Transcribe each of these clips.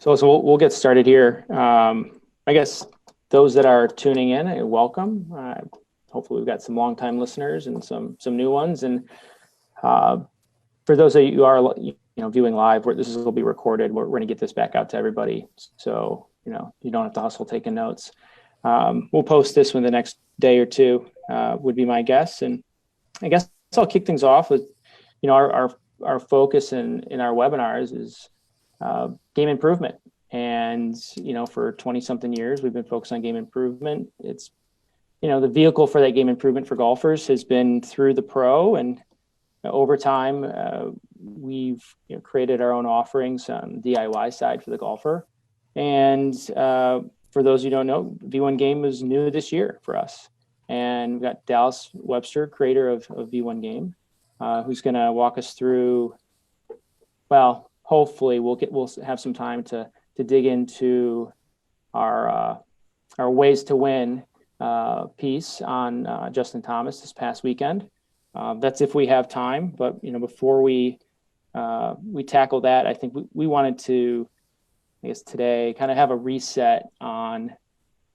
So we'll get started here. I guess those that are tuning in, welcome. Hopefully, we've got some longtime listeners and some new ones. And for those of you who are viewing live, this will be recorded. We're going to get this back out to everybody, so you don't have to hustle taking notes. We'll post this within the next day or two. Would be my guess. And I guess I'll kick things off with our focus in our webinars is game improvement. And, for 20 something years, we've been focused on game improvement. It's, the vehicle for that game improvement for golfers has been through the pro. And over time, we've created our own offerings on the DIY side for the golfer. And for those who don't know, V1 Game was new this year for us. And we've got Dallas Webster, creator of V1 Game, who's going to walk us through, well, hopefully we'll have some time to dig into our ways to win piece on Justin Thomas this past weekend. That's if we have time, but before we tackle that, I think we wanted to, I guess today, kind of have a reset on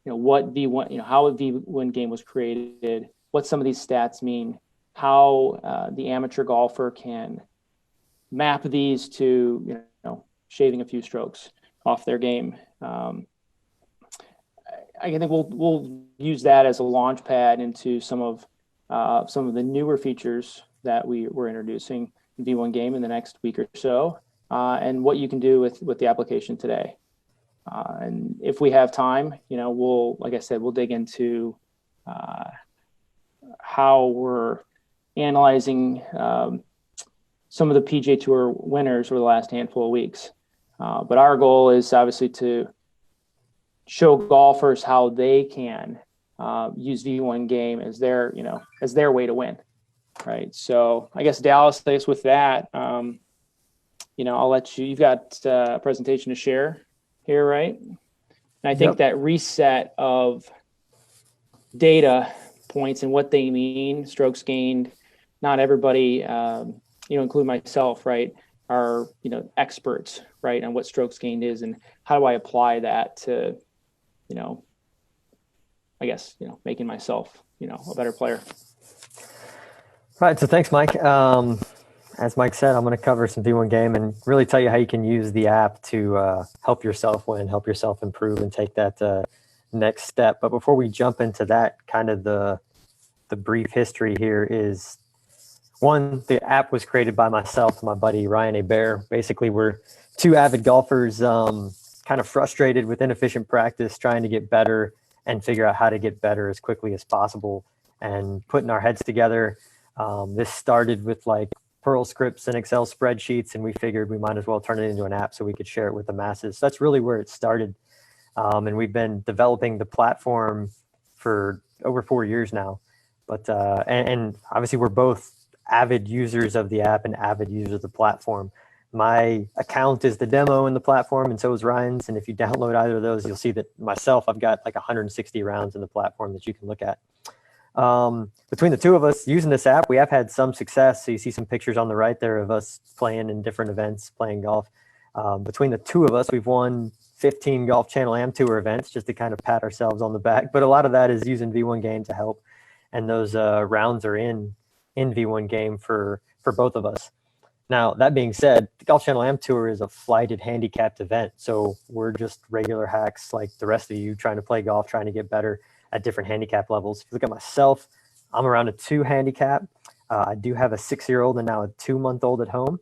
what V1, how a V1 Game was created, what some of these stats mean, how the amateur golfer can map these to shaving a few strokes off their game. I think we'll use that as a launch pad into some of the newer features that we're introducing in V1 Game in the next week or so, and what you can do with the application today. And if we have time, like I said, we'll dig into how we're analyzing some of the PGA Tour winners over the last handful of weeks. But our goal is obviously to show golfers how they can use V1 Game as their way to win, right? So I guess Dallas, with that, I'll let you've got a presentation to share here, right? And I think that reset of data points and what they mean, strokes gained, not everybody, include myself, right, are, experts, right, on what strokes gained is and how do I apply that to, I guess, making myself, a better player. Right. So thanks, Mike. As Mike said, I'm going to cover some V1 Game and really tell you how you can use the app to help yourself win, help yourself improve, and take that next step. But before we jump into that, kind of the brief history here is, one, the app was created by myself and my buddy Ryan Hebert. Basically, we're two avid golfers, kind of frustrated with inefficient practice, trying to get better and figure out how to get better as quickly as possible, and putting our heads together. This started with like Perl scripts and Excel spreadsheets, and we figured we might as well turn it into an app so we could share it with the masses. So that's really where it started. And we've been developing the platform for over 4 years now. But and obviously we're both avid users of the app and avid users of the platform. My account is the demo in the platform, and so is Ryan's. And if you download either of those, you'll see that myself, I've got like 160 rounds in the platform that you can look at. Between the two of us using this app, we have had some success. So you see some pictures on the right there of us playing in different events, playing golf. Between the two of us, we've won 15 Golf Channel Am Tour events, just to kind of pat ourselves on the back. But a lot of that is using V1 Game to help. And those rounds are in V1 Game for both of us. Now, that being said, the Golf Channel Am Tour is a flighted handicapped event. So we're just regular hacks like the rest of you, trying to play golf, trying to get better at different handicap levels. If you look at myself, I'm around a 2 handicap. I do have a 6-year-old and now a 2-month-old at home.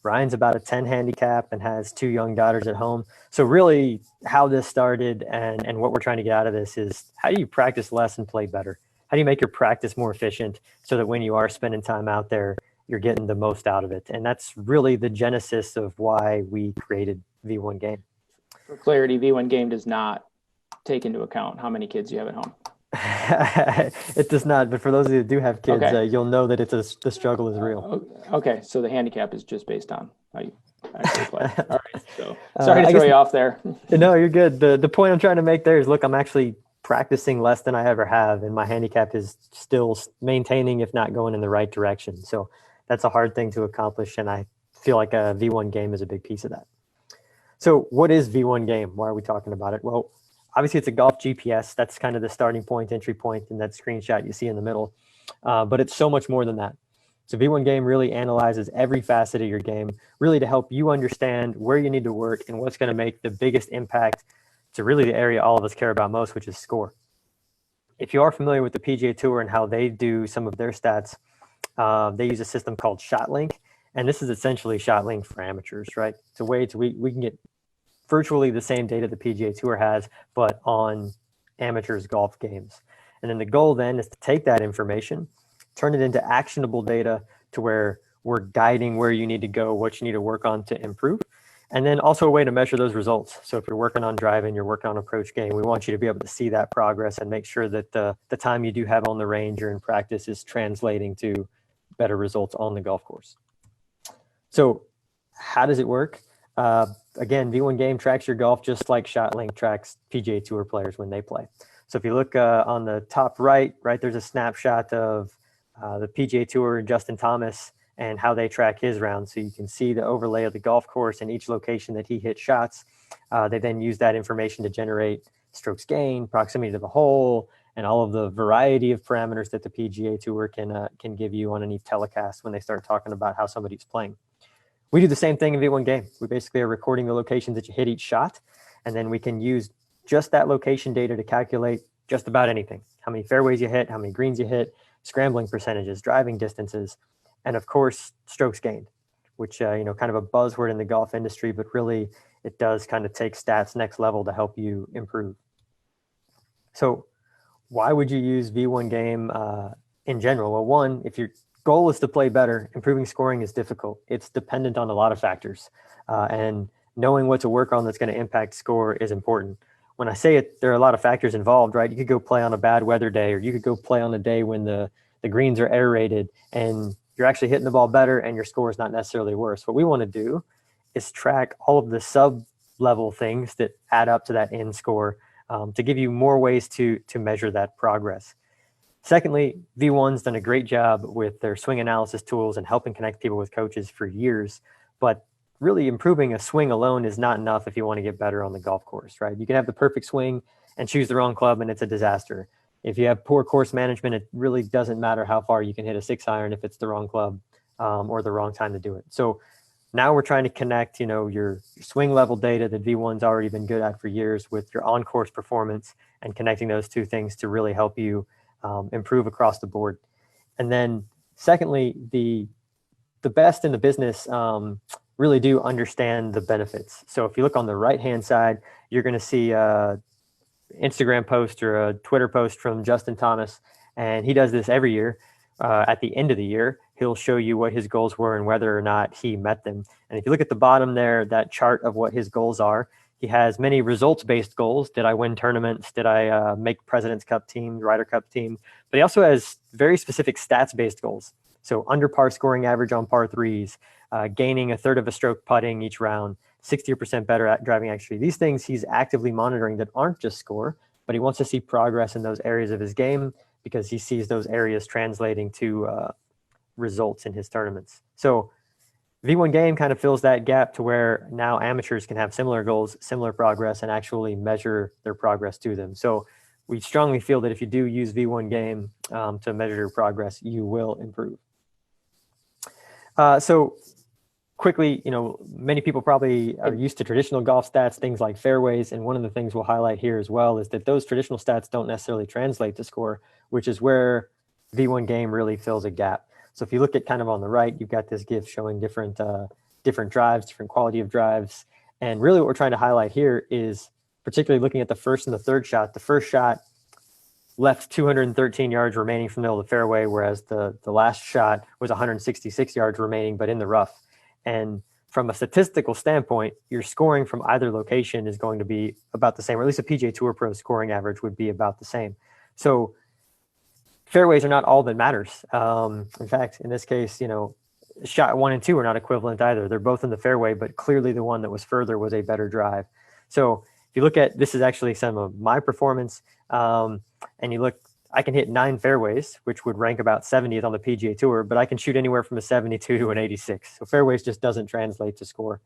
Ryan's about a 10 handicap and has 2 young daughters at home. So really how this started and what we're trying to get out of this is, how do you practice less and play better? How do you make your practice more efficient so that when you are spending time out there, you're getting the most out of it? And that's really the genesis of why we created V1 Game. For clarity, V1 Game does not take into account how many kids you have at home. It does not, but for those of you that do have kids, Okay. You'll know that the struggle is real. Okay, so the handicap is just based on how you actually play. All right, so sorry to throw you off there. No, you're good. The point I'm trying to make there is, look, I'm actually practicing less than I ever have, and my handicap is still maintaining, if not going in the right direction. So that's a hard thing to accomplish, and I feel like a V1 Game is a big piece of that. So what is V1 Game? Why are we talking about it? Well, obviously it's a golf GPS. That's kind of the starting point, entry point, and that screenshot you see in the middle. But it's so much more than that. So V1 Game really analyzes every facet of your game, really to help you understand where you need to work and what's going to make the biggest impact to really the area all of us care about most, which is score. If you are familiar with the PGA Tour and how they do some of their stats, they use a system called ShotLink, and this is essentially ShotLink for amateurs, right? It's a way to we can get virtually the same data the PGA Tour has, but on amateurs golf games. And then the goal then is to take that information, turn it into actionable data to where we're guiding where you need to go, what you need to work on to improve, and then also a way to measure those results. So if you're working on driving, you're working on approach game, we want you to be able to see that progress and make sure that the time you do have on the range or in practice is translating to better results on the golf course. So how does it work? Again, V1 Game tracks your golf just like ShotLink tracks PGA Tour players when they play. So if you look on the top right, there's a snapshot of the PGA Tour and Justin Thomas and how they track his round. So you can see the overlay of the golf course and each location that he hit shots. They then use that information to generate strokes gained, proximity to the hole, and all of the variety of parameters that the PGA Tour can give you on any telecast when they start talking about how somebody's playing. We do the same thing in V1 Game. We basically are recording the locations that you hit each shot, and then we can use just that location data to calculate just about anything. How many fairways you hit, how many greens you hit, scrambling percentages, driving distances, and of course, strokes gained, which, kind of a buzzword in the golf industry, but really it does kind of take stats next level to help you improve. So why would you use V1 Game in general? Well, one, if your goal is to play better, improving scoring is difficult. It's dependent on a lot of factors, and knowing what to work on that's going to impact score is important. When I say it, there are a lot of factors involved, right? You could go play on a bad weather day, or you could go play on a day when the greens are aerated and you're actually hitting the ball better and your score is not necessarily worse. What we want to do is track all of the sub-level things that add up to that end score, to give you more ways to measure that progress. Secondly, V1's done a great job with their swing analysis tools and helping connect people with coaches for years, but really improving a swing alone is not enough if you want to get better on the golf course, right? You can have the perfect swing and choose the wrong club and it's a disaster. If you have poor course management, it really doesn't matter how far you can hit a 6-iron if it's the wrong club or the wrong time to do it. So now we're trying to connect, your swing level data that V1's already been good at for years with your on-course performance and connecting those two things to really help you improve across the board. And then secondly, the best in the business really do understand the benefits. So if you look on the right-hand side, you're going to see a Instagram post or a Twitter post from Justin Thomas, and he does this every year. At the end of the year, he'll show you what his goals were and whether or not he met them. And if you look at the bottom there, that chart of what his goals are, he has many results-based goals. Did I win tournaments? Did I make President's Cup team, Ryder Cup team? But he also has very specific stats-based goals. So under par scoring average on par threes, gaining a third of a stroke putting each round, 60% better at driving accuracy. These things he's actively monitoring that aren't just score, but he wants to see progress in those areas of his game because he sees those areas translating to results in his tournaments. So V1 Game kind of fills that gap to where now amateurs can have similar goals, similar progress, and actually measure their progress to them. So we strongly feel that if you do use V1 Game to measure your progress, you will improve. So quickly, many people probably are used to traditional golf stats, things like fairways. And one of the things we'll highlight here as well is that those traditional stats don't necessarily translate to score, which is where V1 Game really fills a gap. So if you look at kind of on the right, you've got this GIF showing different drives, different quality of drives. And really what we're trying to highlight here is particularly looking at the first and the third shot. The first shot left 213 yards remaining from the middle of the fairway, whereas the last shot was 166 yards remaining, but in the rough. And from a statistical standpoint, your scoring from either location is going to be about the same, or at least a PGA Tour Pro scoring average would be about the same. So fairways are not all that matters. In fact, in this case, shot 1 and 2 are not equivalent either. They're both in the fairway, but clearly the one that was further was a better drive. So if you look at, this is actually some of my performance, and you look, I can hit 9 fairways, which would rank about 70th on the PGA Tour, but I can shoot anywhere from a 72 to an 86. So fairways just doesn't translate to score.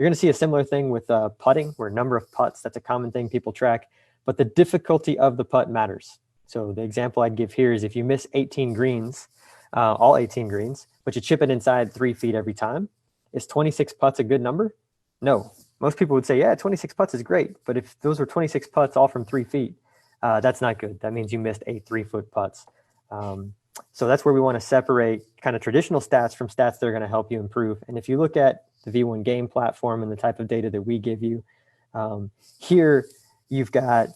You're going to see a similar thing with putting, where number of putts, that's a common thing people track, but the difficulty of the putt matters. So the example I'd give here is if you miss 18 greens, all 18 greens, but you chip it inside 3 feet every time, is 26 putts a good number? No. Most people would say, yeah, 26 putts is great. But if those were 26 putts all from 3 feet, that's not good. That means you missed 8 3-foot putts. So that's where we want to separate kind of traditional stats from stats that are going to help you improve. And if you look at the V1 game platform and the type of data that we give you, here you've got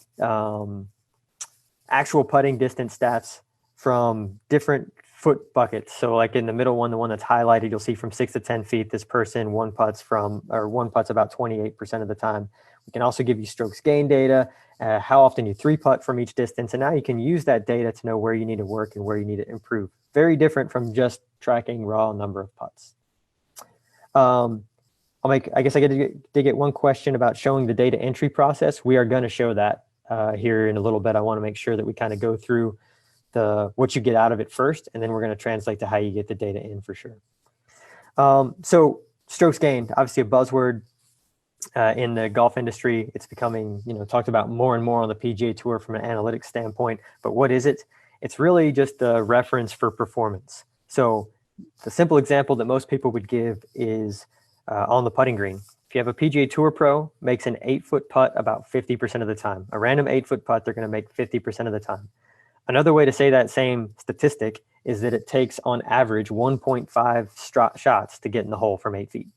actual putting distance stats from different foot buckets. So like in the middle one, the one that's highlighted, you'll see from 6 to 10 feet, this person one putts about 28% of the time. We can also give you strokes gain data, how often you 3-putt from each distance. And now you can use that data to know where you need to work and where you need to improve. Very different from just tracking raw number of putts. I guess I get one question about showing the data entry process. We are going to show that here in a little bit. I want to make sure that we kind of go through what you get out of it first, and then we're going to translate to how you get the data in for sure. So strokes gained, obviously a buzzword in the golf industry. It's becoming, talked about more and more on the PGA Tour from an analytics standpoint. But what is it? It's really just a reference for performance. So the simple example that most people would give is on the putting green. If you have a PGA Tour pro, makes an 8-foot putt about 50% of the time. A random 8-foot putt, they're going to make 50% of the time. Another way to say that same statistic is that it takes on average 1.5 shots to get in the hole from 8 feet.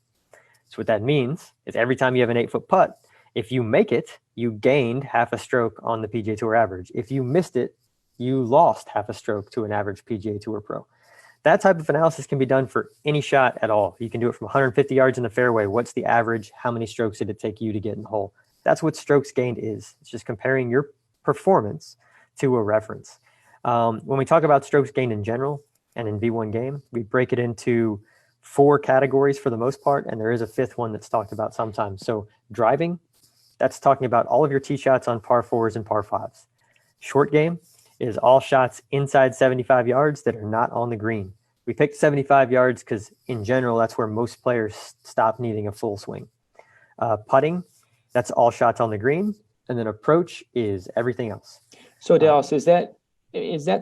So what that means is every time you have an 8-foot putt, if you make it, you gained half a stroke on the PGA Tour average. If you missed it, you lost half a stroke to an average PGA Tour pro. That type of analysis can be done for any shot at all. You can do it from 150 yards in the fairway. What's the average? How many strokes did it take you to get in the hole? That's what strokes gained is. It's just comparing your performance to a reference. When we talk about strokes gained in general and in V1 game, we break it into 4 categories for the most part, and there is a 5th one that's talked about sometimes. So driving, that's talking about all of your tee shots on par 4s and par 5s. Short game is all shots inside 75 yards that are not on the green. We picked 75 yards because in general, that's where most players stop needing a full swing. Putting, that's all shots on the green. And then approach is everything else. So Dallas, is that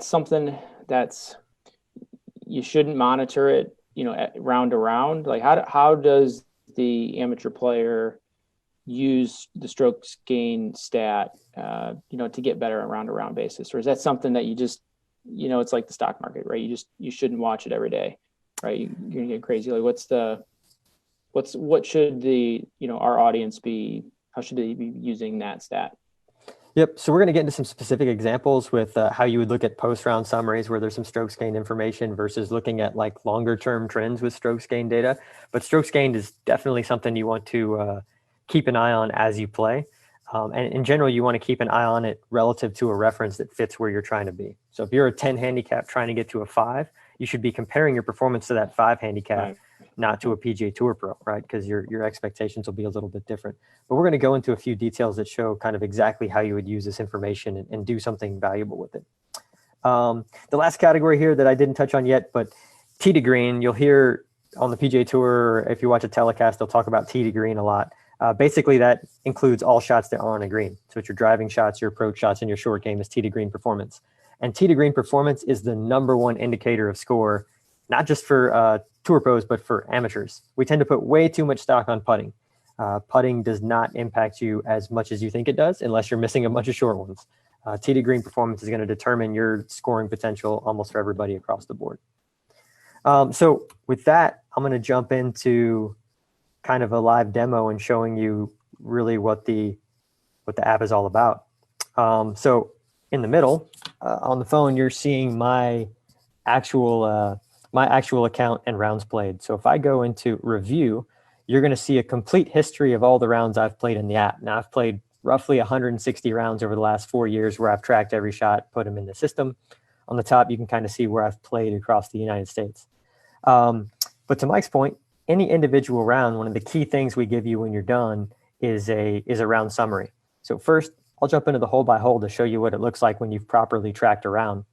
something that's, you shouldn't monitor it, round to round? Like how does the amateur player use the strokes gain stat, to get better on a round to round basis? Or is that something that you just, it's like the stock market, right? You shouldn't watch it every day, right? You're gonna get crazy. Like what should our audience be, how should they be using that stat? Yep. So we're going to get into some specific examples with how you would look at post-round summaries where there's some strokes gained information versus looking at like longer-term trends with strokes gained data. But strokes gained is definitely something you want to keep an eye on as you play. And in general, you want to keep an eye on it relative to a reference that fits where you're trying to be. So if you're a 10 handicap trying to get to a 5, you should be comparing your performance to that 5 handicap, right, not to a PGA Tour pro, right? Because your expectations will be a little bit different. But we're going to go into a few details that show kind of exactly how you would use this information and do something valuable with it. The last category here that I didn't touch on yet, but tee to green, you'll hear on the PGA Tour, if you watch a telecast, they'll talk about tee to green a lot. Basically, that includes all shots that are on a green. So it's your driving shots, your approach shots, and your short game is tee to green performance. And tee to green performance is the #1 indicator of score, not just for tour pros, but for amateurs. We tend to put way too much stock on putting. Putting does not impact you as much as you think it does, unless you're missing a bunch of short ones. Tee to green performance is going to determine your scoring potential almost for everybody across the board. So with that, I'm going to jump into kind of a live demo and showing you really what the app is all about. So in the middle, on the phone, you're seeing my actual account and rounds played. So if I go into review, you're going to see a complete history of all the rounds I've played in the app. Now I've played roughly 160 rounds over the last 4 years where I've tracked every shot, put them in the system. On the top, you can kind of see where I've played across the United States. But to Mike's point, any individual round, one of the key things we give you when you're done is a round summary. So first, I'll jump into the hole by hole to show you what it looks like when you've properly tracked a round.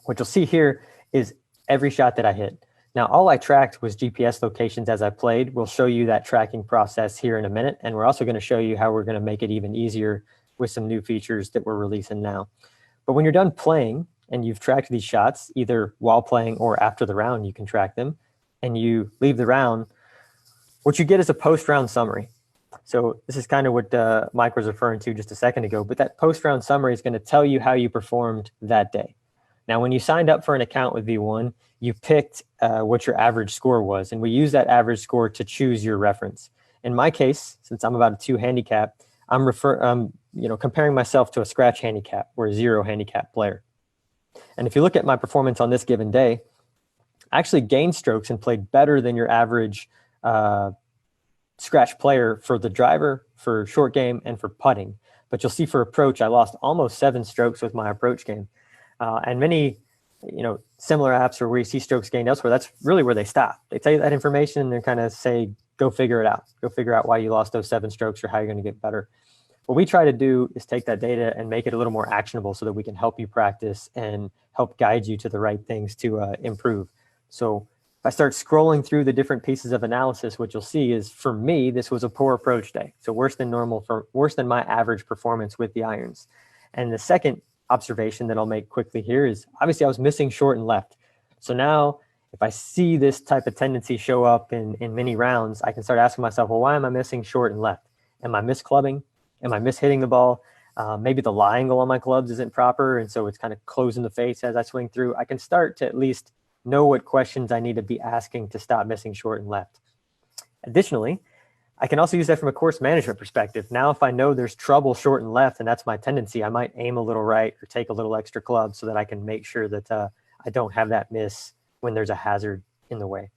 What you'll see here is every shot that I hit. Now, all I tracked was GPS locations as I played. We'll show you that tracking process here in a minute. And we're also going to show you how we're going to make it even easier with some new features that we're releasing now. But when you're done playing and you've tracked these shots, either while playing or after the round, you can track them, and you leave the round, what you get is a post-round summary. So this is kind of what Mike was referring to just a second ago, but that post-round summary is going to tell you how you performed that day. Now, when you signed up for an account with V1, you picked what your average score was, and we use that average score to choose your reference. In my case, since I'm about a 2 handicap, I'm comparing myself to a scratch handicap or a 0 handicap player. And if you look at my performance on this given day, I actually gained strokes and played better than your average scratch player for the driver, for short game, and for putting. But you'll see for approach, I lost almost 7 strokes with my approach game. And many, similar apps where we see strokes gained elsewhere, that's really where they stop. They tell you that information and they kind of say, go figure it out. Go figure out why you lost those 7 strokes or how you're going to get better. What we try to do is take that data and make it a little more actionable so that we can help you practice and help guide you to the right things to improve. So if I start scrolling through the different pieces of analysis, what you'll see is, for me, this was a poor approach day. So worse than normal, worse than my average performance with the irons. And the second observation that I'll make quickly here is, obviously I was missing short and left. So now if I see this type of tendency show up in many rounds, I can start asking myself, well, why am I missing short and left? Am I misclubbing? Am I mishitting the ball? Maybe the lie angle on my clubs isn't proper, and so it's kind of closing the face as I swing through. I can start to at least know what questions I need to be asking to stop missing short and left. Additionally, I can also use that from a course management perspective. Now, if I know there's trouble short and left, and that's my tendency, I might aim a little right or take a little extra club so that I can make sure that I don't have that miss when there's a hazard in the way.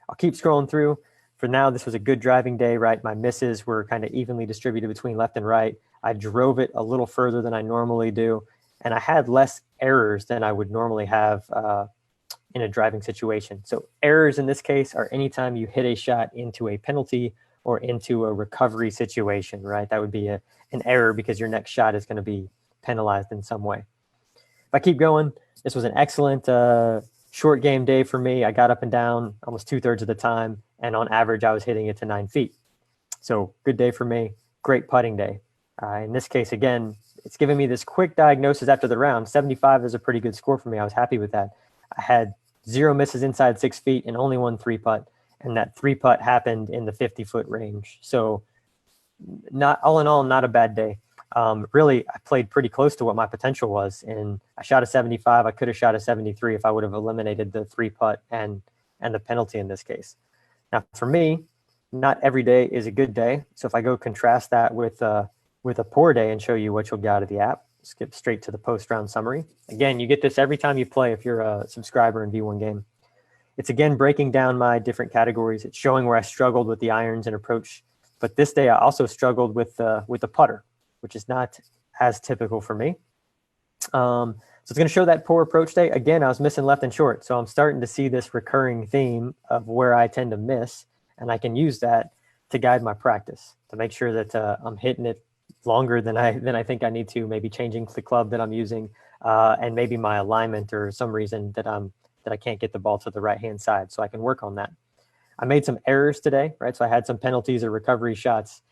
I'll keep scrolling through. For now, this was a good driving day, right? My misses were kind of evenly distributed between left and right. I drove it a little further than I normally do, and I had less errors than I would normally have in a driving situation. So errors in this case are anytime you hit a shot into a penalty or into a recovery situation, right? That would be an error because your next shot is going to be penalized in some way. If I keep going, this was an excellent short game day for me. I got up and down almost 2/3 of the time, and on average, I was hitting it to 9 feet. So good day for me. Great putting day. In this case, again, it's giving me this quick diagnosis after the round. 75 is a pretty good score for me. I was happy with that. I had 0 misses inside 6 feet and only 1 3-putt. And that 3-putt happened in the 50-foot range. So not all in all, not a bad day. Really, I played pretty close to what my potential was. And I shot a 75. I could have shot a 73 if I would have eliminated the 3-putt and the penalty in this case. Now, for me, not every day is a good day. So if I go contrast that with a poor day and show you what you'll get out of the app, skip straight to the post-round summary. Again, you get this every time you play if you're a subscriber in V1 Game. It's again breaking down my different categories. It's showing where I struggled with the irons and approach. But this day I also struggled with the putter, which is not as typical for me. So it's going to show that poor approach day. Again, I was missing left and short. So I'm starting to see this recurring theme of where I tend to miss. And I can use that to guide my practice, to make sure that I'm hitting it longer than I think I need to, maybe changing the club that I'm using, and maybe my alignment or some reason that I can't get the ball to the right-hand side. So I can work on that. I made some errors today, right? So I had some penalties or recovery shots.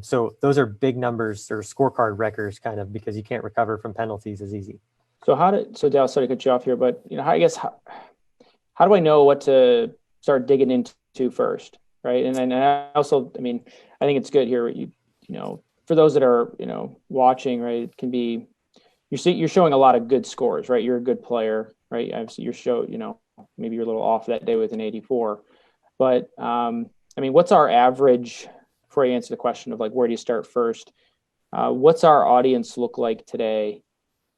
So those are big numbers or scorecard wreckers kind of, because you can't recover from penalties as easy. So Dal, sorry to cut you off here, but how do I know what to start digging into first, right? And then I also, I think it's good here. For those that are watching, right, it can be you're showing a lot of good scores, right? You're a good player, right? Obviously, maybe you're a little off that day with an 84, but what's our average? Before I answer the question of where do you start first? What's our audience look like today?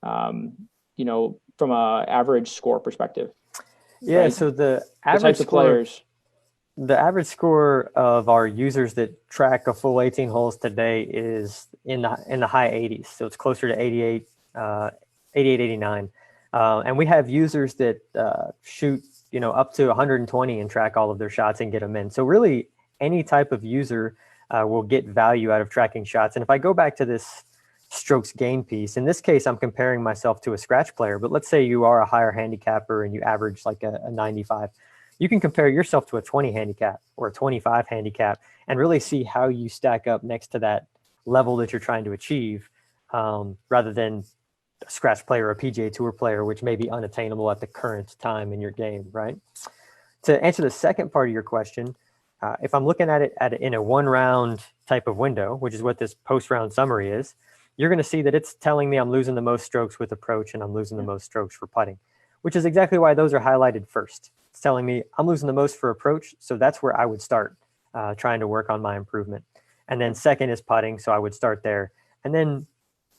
From a average score perspective. Yeah. Right? So the average types of players. The average score of our users that track a full 18 holes today is in the high 80s. So it's closer to 88, 89. And we have users that shoot, up to 120 and track all of their shots and get them in. So really any type of user will get value out of tracking shots. And if I go back to this strokes gain piece, in this case, I'm comparing myself to a scratch player, but let's say you are a higher handicapper and you average like a 95. you can compare yourself to a 20 handicap or a 25 handicap and really see how you stack up next to that level that you're trying to achieve, rather than a scratch player or a PGA Tour player, which may be unattainable at the current time in your game, right? To answer the second part of your question, if I'm looking at it in a one round type of window, which is what this post round summary is, you're going to see that it's telling me I'm losing the most strokes with approach and I'm losing the most strokes for putting, which is exactly why those are highlighted first. It's telling me I'm losing the most for approach, so that's where I would start trying to work on my improvement. And then second is putting, so I would start there. And then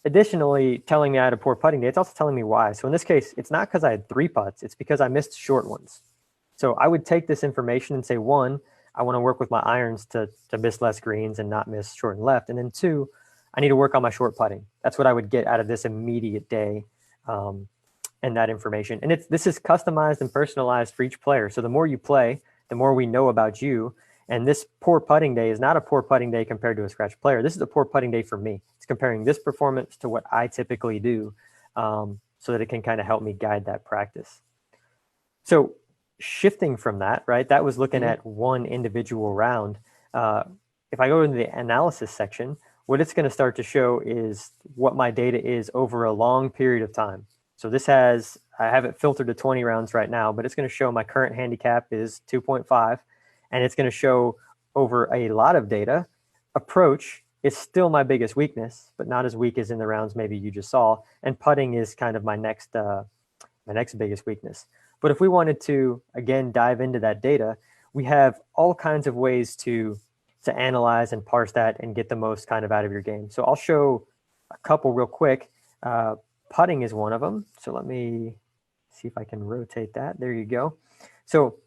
additionally, telling me I had a poor putting day, it's also telling me why. So in this case, it's not because I had 3 putts, it's because I missed short ones. So I would take this information and say, 1, I want to work with my irons to miss less greens and not miss short and left. And then 2, I need to work on my short putting. That's what I would get out of this immediate day, and that information. And this is customized and personalized for each player. So the more you play, the more we know about you. And this poor putting day is not a poor putting day compared to a scratch player. This is a poor putting day for me. It's comparing this performance to what I typically do, so that it can kind of help me guide that practice. So shifting from that, right, that was looking at one individual round. If I go into the analysis section, what it's going to start to show is what my data is over a long period of time. So I have it filtered to 20 rounds right now, but it's going to show my current handicap is 2.5, and it's going to show over a lot of data. Approach is still my biggest weakness, but not as weak as in the rounds maybe you just saw. And putting is kind of my next biggest weakness. But if we wanted to, again, dive into that data, we have all kinds of ways to analyze and parse that and get the most kind of out of your game. So I'll show a couple real quick. Putting is one of them. So let me see if I can rotate that. There you go. So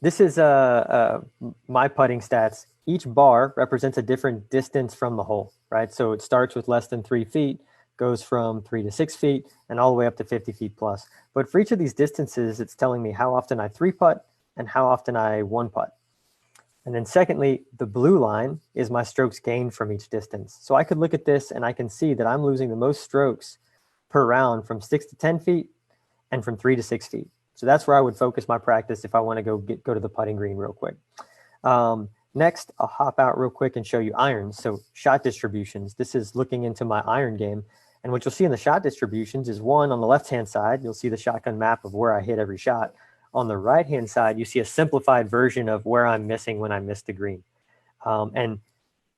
this is my putting stats. Each bar represents a different distance from the hole, right? So it starts with less than 3 feet, goes from 3 to 6 feet, and all the way up to 50 feet plus. But for each of these distances, it's telling me how often I 3-putt and how often I 1-putt. And then secondly, the blue line is my strokes gained from each distance. So I could look at this and I can see that I'm losing the most strokes per round from 6 to 10 feet and from 3 to 6 feet. So that's where I would focus my practice if I want to go to the putting green real quick. Next, I'll hop out real quick and show you irons. So shot distributions. This is looking into my iron game. And what you'll see in the shot distributions is, one, on the left-hand side, you'll see the shotgun map of where I hit every shot. On the right-hand side, you see a simplified version of where I'm missing when I miss the green. And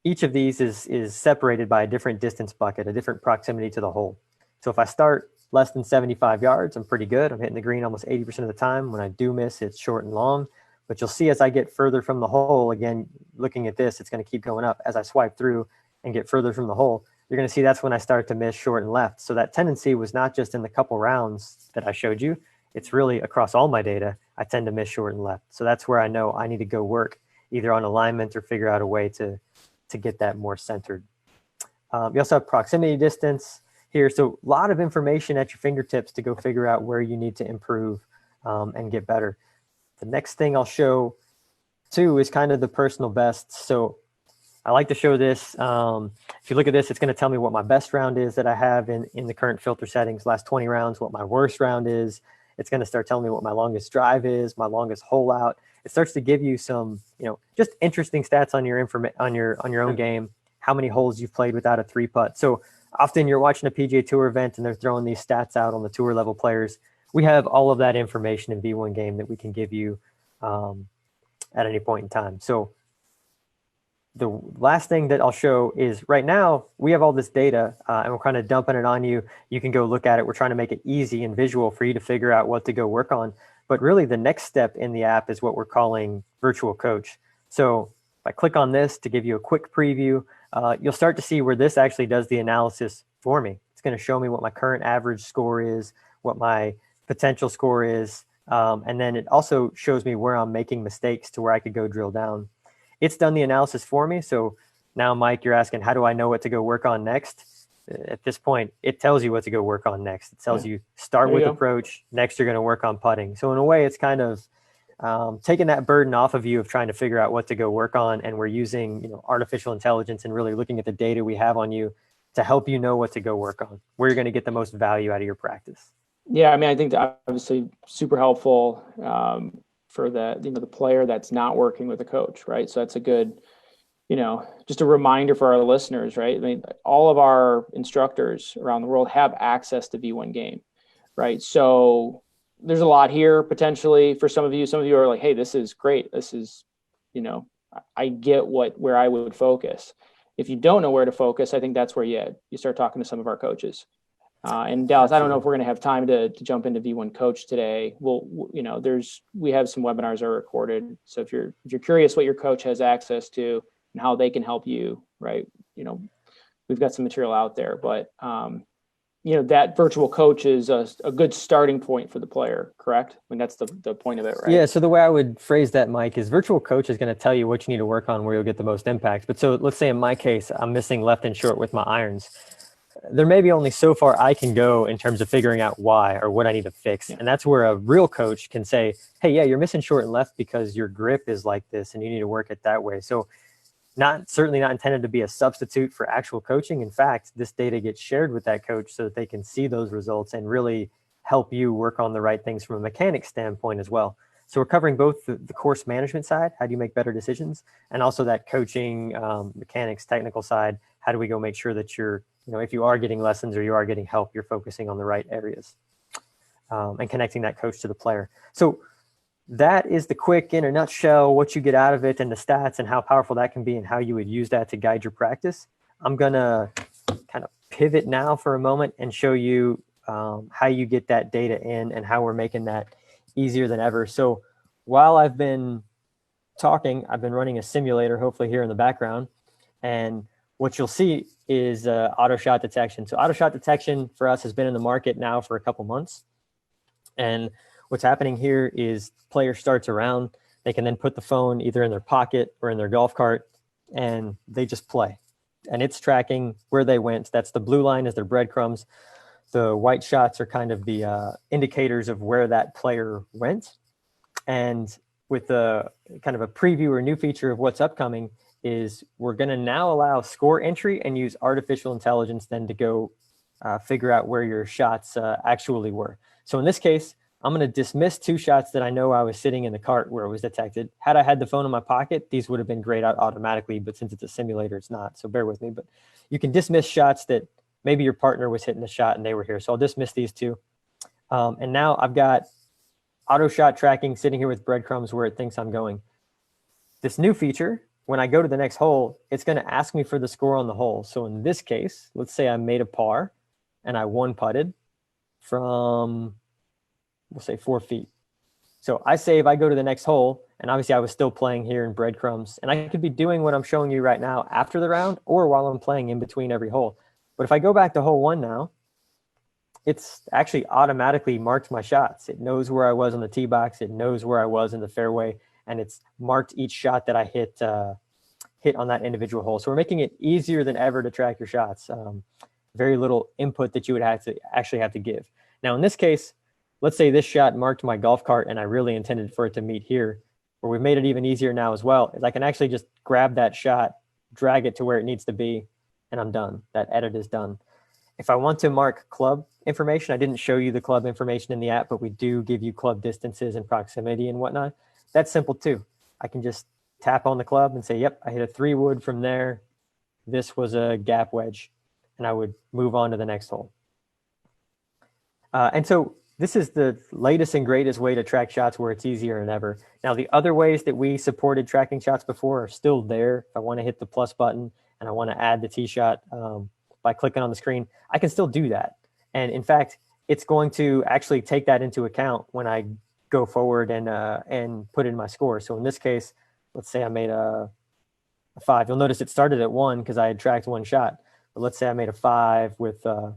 each of these is separated by a different distance bucket, a different proximity to the hole. So if I start less than 75 yards, I'm pretty good. I'm hitting the green almost 80% of the time. When I do miss, it's short and long. But you'll see as I get further from the hole, again, looking at this, it's going to keep going up. As I swipe through and get further from the hole, you're going to see that's when I start to miss short and left. So that tendency was not just in the couple rounds that I showed you. It's really across all my data. I tend to miss short and left. So that's where I know I need to go work either on alignment or figure out a way to get that more centered. You also have proximity distance here. So a lot of information at your fingertips to go figure out where you need to improve and get better. The next thing I'll show too is kind of the personal best. So I like to show this. If you look at this, it's going to tell me what my best round is that I have in the current filter settings, last 20 rounds, what my worst round is. It's going to start telling me what my longest drive is, my longest hole out. It starts to give you some, just interesting stats on your own game, how many holes you've played without a 3-putt. So often you're watching a PGA Tour event and they're throwing these stats out on the tour level players. We have all of that information in V1 Game that we can give you at any point in time. So the last thing that I'll show is right now we have all this data and we're kind of dumping it on you. You can go look at it. We're trying to make it easy and visual for you to figure out what to go work on. But really the next step in the app is what we're calling Virtual Coach. So if I click on this to give you a quick preview, you'll start to see where this actually does the analysis for me. It's going to show me what my current average score is, what my potential score is, and then it also shows me where I'm making mistakes to where I could go drill down. It's done the analysis for me. So now, Mike, you're asking, how do I know what to go work on next? At this point, it tells you what to go work on next. It tells you start with approach. Next, you're going to work on putting. So in a way, it's kind of taking that burden off of you of trying to figure out what to go work on. And we're using artificial intelligence and really looking at the data we have on you to help you know what to go work on, where you're going to get the most value out of your practice. Yeah, I mean, I think that obviously super helpful. for the player that's not working with a coach, right? So that's a good, just a reminder for our listeners, right? I mean, all of our instructors around the world have access to V1 game, right? So there's a lot here potentially for some of you. Some of you are like, hey, this is great. This is, I get where I would focus. If you don't know where to focus, I think that's where you start talking to some of our coaches. And Dallas, I don't know if we're going to have time to jump into V1 Coach today. We have some webinars are recorded. So if you're curious what your coach has access to and how they can help you, right? We've got some material out there, but that virtual coach is a good starting point for the player, correct? I mean, that's the point of it, right? Yeah. So the way I would phrase that, Mike, is virtual coach is going to tell you what you need to work on, where you'll get the most impact. But so let's say in my case, I'm missing left and short with my irons. There may be only so far I can go in terms of figuring out why or what I need to fix. Yeah. And that's where a real coach can say, hey, yeah, you're missing short and left because your grip is like this and you need to work it that way. So certainly not intended to be a substitute for actual coaching. In fact, this data gets shared with that coach so that they can see those results and really help you work on the right things from a mechanic standpoint as well. So we're covering both the course management side, how do you make better decisions, and also that coaching, mechanics, technical side, how do we go make sure that you're, if you are getting lessons or you are getting help, you're focusing on the right areas, and connecting that coach to the player. So that is the quick, in a nutshell, what you get out of it and the stats and how powerful that can be and how you would use that to guide your practice. I'm going to kind of pivot now for a moment and show you how you get that data in and how we're making that easier than ever. So while I've been talking, I've been running a simulator, hopefully here in the background. And what you'll see is auto shot detection. So auto shot detection for us has been in the market now for a couple months. And what's happening here is player starts around. They can then put the phone either in their pocket or in their golf cart, and they just play. And it's tracking where they went. That's the blue line is their breadcrumbs. The white shots are kind of the indicators of where that player went. And with the kind of a preview or new feature of what's upcoming is we're going to now allow score entry and use artificial intelligence then to go figure out where your shots actually were. So in this case, I'm going to dismiss 2 shots that I know I was sitting in the cart where it was detected. Had I had the phone in my pocket, these would have been grayed out automatically, but since it's a simulator, it's not. So bear with me. But you can dismiss shots that maybe your partner was hitting the shot and they were here. So I'll dismiss these 2. And now I've got auto shot tracking sitting here with breadcrumbs where it thinks I'm going. This new feature, when I go to the next hole, it's going to ask me for the score on the hole. So in this case, let's say I made a par and I 1-putted from, we'll say 4 feet. So I say if I go to the next hole, and obviously I was still playing here in breadcrumbs, and I could be doing what I'm showing you right now after the round or while I'm playing in between every hole. But if I go back to hole 1 now, it's actually automatically marked my shots. It knows where I was on the tee box. It knows where I was in the fairway, and it's marked each shot that I hit on that individual hole. So we're making it easier than ever to track your shots. Very little input that you would actually have to give. Now, in this case, let's say this shot marked my golf cart and I really intended for it to meet here, where we've made it even easier now as well, is I can actually just grab that shot, drag it to where it needs to be, and I'm done. That edit is done. If I want to mark club information, I didn't show you the club information in the app, but we do give you club distances and proximity and whatnot. That's simple too. I can just tap on the club and say, yep, I hit a 3-wood from there. This was a gap wedge, and I would move on to the next hole. And so this is the latest and greatest way to track shots where it's easier than ever. Now, the other ways that we supported tracking shots before are still there. If I want to hit the plus button and I want to add the tee shot by clicking on the screen, I can still do that. And in fact, it's going to actually take that into account when I go forward and put in my score. So in this case, let's say I made a 5. You'll notice it started at 1 because I had tracked 1 shot. But let's say I made a 5 with a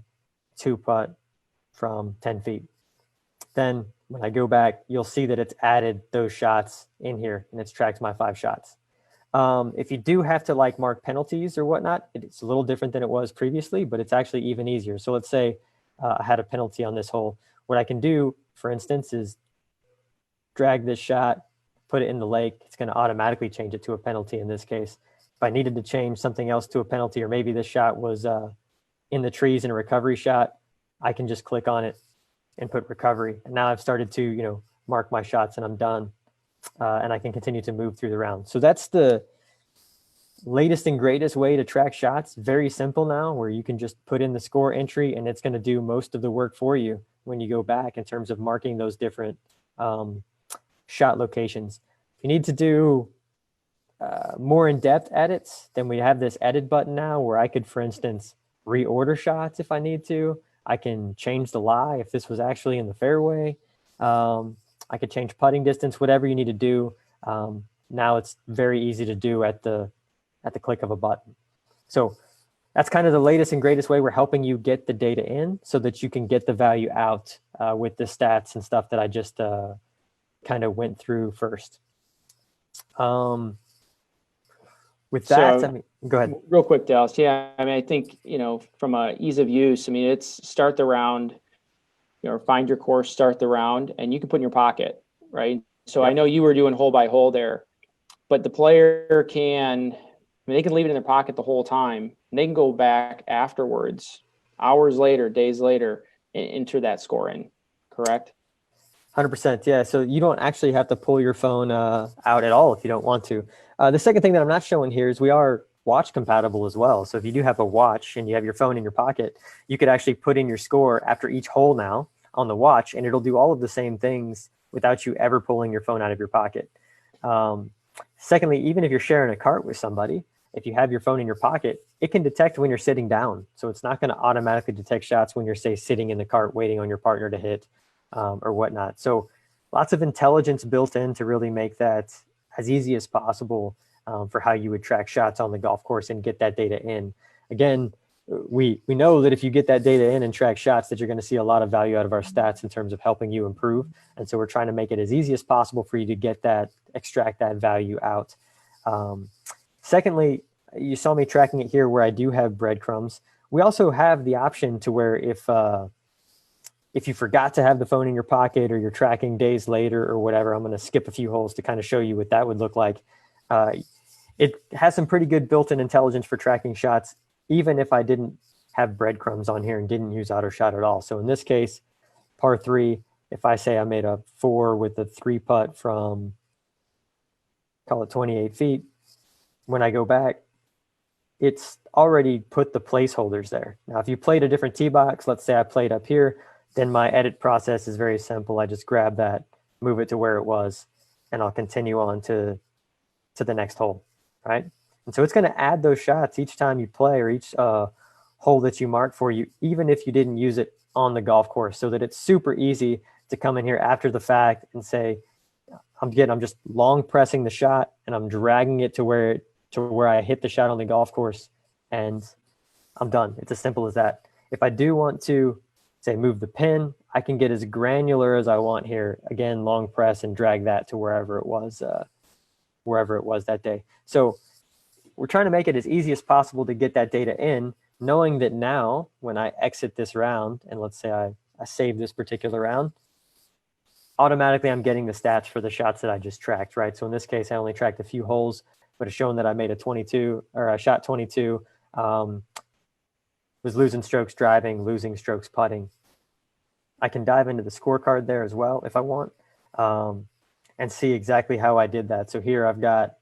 2-putt from 10 feet. Then when I go back, you'll see that it's added those shots in here and it's tracked my 5 shots. If you do have to mark penalties or whatnot, it's a little different than it was previously, but it's actually even easier. So let's say I had a penalty on this hole. What I can do, for instance, is drag this shot, put it in the lake. It's going to automatically change it to a penalty in this case. If I needed to change something else to a penalty, or maybe this shot was in the trees in a recovery shot, I can just click on it and put recovery. And now I've started to, mark my shots and I'm done. and I can continue to move through the round. So that's the latest and greatest way to track shots. Very simple now, where you can just put in the score entry and it's going to do most of the work for you when you go back in terms of marking those different shot locations. If you need to do more in-depth edits, then we have this edit button now where I could, for instance, reorder shots if I need to. I can change the lie if this was actually in the fairway. I could change putting distance, whatever you need to do. Now it's very easy to do at the click of a button. So that's kind of the latest and greatest way we're helping you get the data in so that you can get the value out with the stats and stuff that I just kind of went through first. With that, So, I mean, go ahead. real quick, Dallas. Yeah, I mean, I think, from a ease of use, I mean, it's start the round, or find your course, start the round, and you can put in your pocket, right? So Yep. I know you were doing hole by hole there, but the player can, I mean, they can leave it in their pocket the whole time, and they can go back afterwards, hours later, days later, and enter that score in, correct? 100%. Yeah. So you don't actually have to pull your phone out at all if you don't want to. The second thing that I'm not showing here is we are watch compatible as well. So if you do have a watch and you have your phone in your pocket, you could actually put in your score after each hole now on the watch, and it'll do all of the same things without you ever pulling your phone out of your pocket. Secondly, even if you're sharing a cart with somebody, if you have your phone in your pocket, it can detect when you're sitting down. So it's not going to automatically detect shots when you're, say, sitting in the cart waiting on your partner to hit or whatnot. So lots of intelligence built in to really make that as easy as possible for how you would track shots on the golf course and get that data in. Again, we know that if you get that data in and track shots, that you're going to see a lot of value out of our stats in terms of helping you improve. And so we're trying to make it as easy as possible for you to get that, extract that value out. Secondly, you saw me tracking it here where I do have breadcrumbs. We also have the option to where if you forgot to have the phone in your pocket or you're tracking days later or whatever, I'm going to skip a few holes to kind of show you what that would look like. It has some pretty good built-in intelligence for tracking shots, even if I didn't have breadcrumbs on here and didn't use auto shot at all. So in this case, par 3, if I say I made a 4 with a 3 putt from, call it 28 feet, when I go back, it's already put the placeholders there. Now, if you played a different tee box, let's say I played up here, then my edit process is very simple. I just grab that, move it to where it was, and I'll continue on to the next hole, right? And so it's going to add those shots each time you play or each hole that you mark for you, even if you didn't use it on the golf course, so that it's super easy to come in here after the fact and say, I'm just long pressing the shot and I'm dragging it to where I hit the shot on the golf course and I'm done. It's as simple as that. If I do want to, say, move the pin, I can get as granular as I want here. Again, long press and drag that to wherever it was that day. So we're trying to make it as easy as possible to get that data in, knowing that now when I exit this round, and let's say I save this particular round, automatically I'm getting the stats for the shots that I just tracked, right? So in this case, I only tracked a few holes, but it's showing that I made a 22 or I shot 22, was losing strokes driving, losing strokes putting. I can dive into the scorecard there as well if I want and see exactly how I did that. So here I've got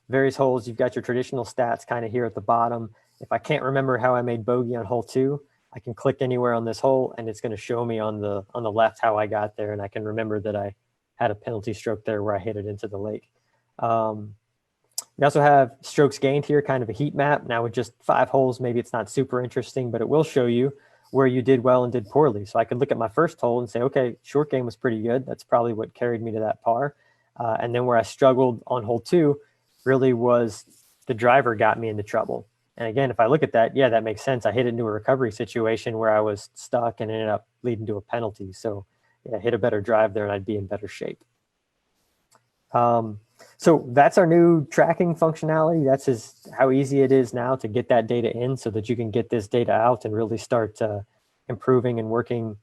various holes. You've got your traditional stats kind of here at the bottom. If I can't remember how I made bogey on hole 2, I can click anywhere on this hole and it's going to show me on the left how I got there. And I can remember that I had a penalty stroke there where I hit it into the lake. We also have strokes gained here, kind of a heat map. Now with just 5 holes, maybe it's not super interesting, but it will show you where you did well and did poorly. So I could look at my first hole and say, okay, short game was pretty good. That's probably what carried me to that par. And then where I struggled on hole 2 really was the driver got me into trouble. And again, if I look at that, yeah, that makes sense. I hit it into a recovery situation where I was stuck and ended up leading to a penalty. So yeah, hit a better drive there and I'd be in better shape. So that's our new tracking functionality. That's just how easy it is now to get that data in so that you can get this data out and really start improving and working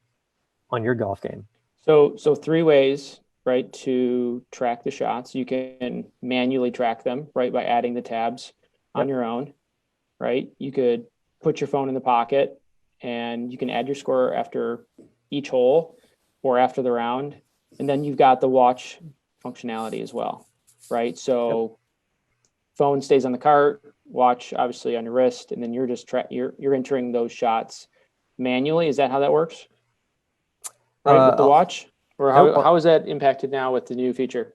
on your golf game. So 3 ways, right, to track the shots. You can manually track them, right, by adding the tabs on your own, right? You could put your phone in the pocket and you can add your score after each hole or after the round. And then you've got the watch functionality as well, right? So phone stays on the cart, watch obviously on your wrist, and then you're just you're entering those shots manually. Is that how that works? Right, with the watch? Or how is that impacted now with the new feature?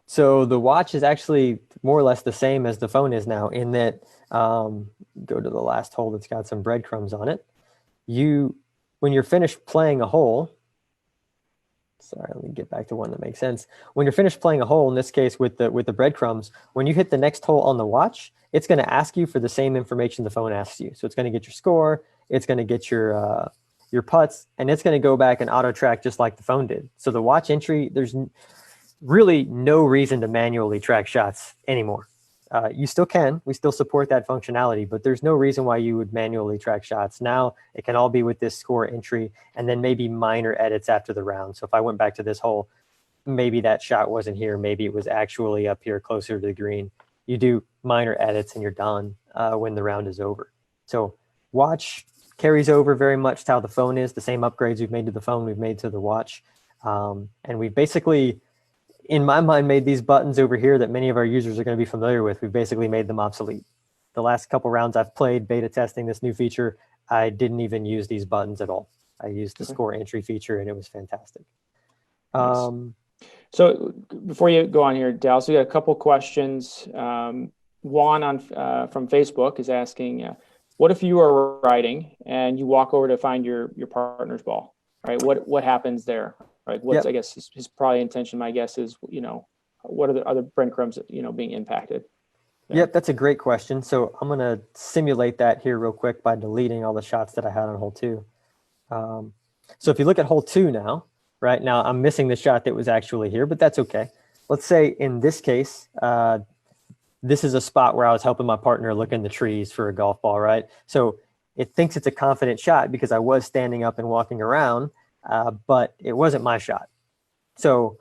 So the watch is actually more or less the same as the phone is now, in that go to the last hole that's got some breadcrumbs on it. When you're finished playing a hole, sorry, let me get back to one that makes sense. When you're finished playing a hole, in this case with the breadcrumbs, when you hit the next hole on the watch, it's going to ask you for the same information the phone asks you. So it's going to get your score, it's going to get your putts, and it's going to go back and auto track just like the phone did. So the watch entry, there's really no reason to manually track shots anymore. You still can, we still support that functionality, but there's no reason why you would manually track shots. Now it can all be with this score entry and then maybe minor edits after the round. So if I went back to this hole, maybe that shot wasn't here, maybe it was actually up here closer to the green. You do minor edits and you're done when the round is over. So watch carries over very much to how the phone is. The same upgrades we've made to the phone, we've made to the watch. And we've basically, in my mind, made these buttons over here that many of our users are going to be familiar with. We've basically made them obsolete. The last couple rounds I've played beta testing this new feature, I didn't even use these buttons at all. I used the score entry feature and it was fantastic. Nice. So before you go on here, Dallas, we got a couple questions. Juan from Facebook is asking, what if you are riding and you walk over to find your partner's ball, right? What happens there? Right. What's, I guess, his probably intention, my guess is, what are the other breadcrumbs, being impacted? Yeah. Yep, that's a great question. So I'm going to simulate that here real quick by deleting all the shots that I had on hole 2. So if you look at hole 2 now, right now, I'm missing the shot that was actually here, but that's okay. Let's say in this case, this is a spot where I was helping my partner look in the trees for a golf ball, right? So it thinks it's a confident shot because I was standing up and walking around, but it wasn't my shot. So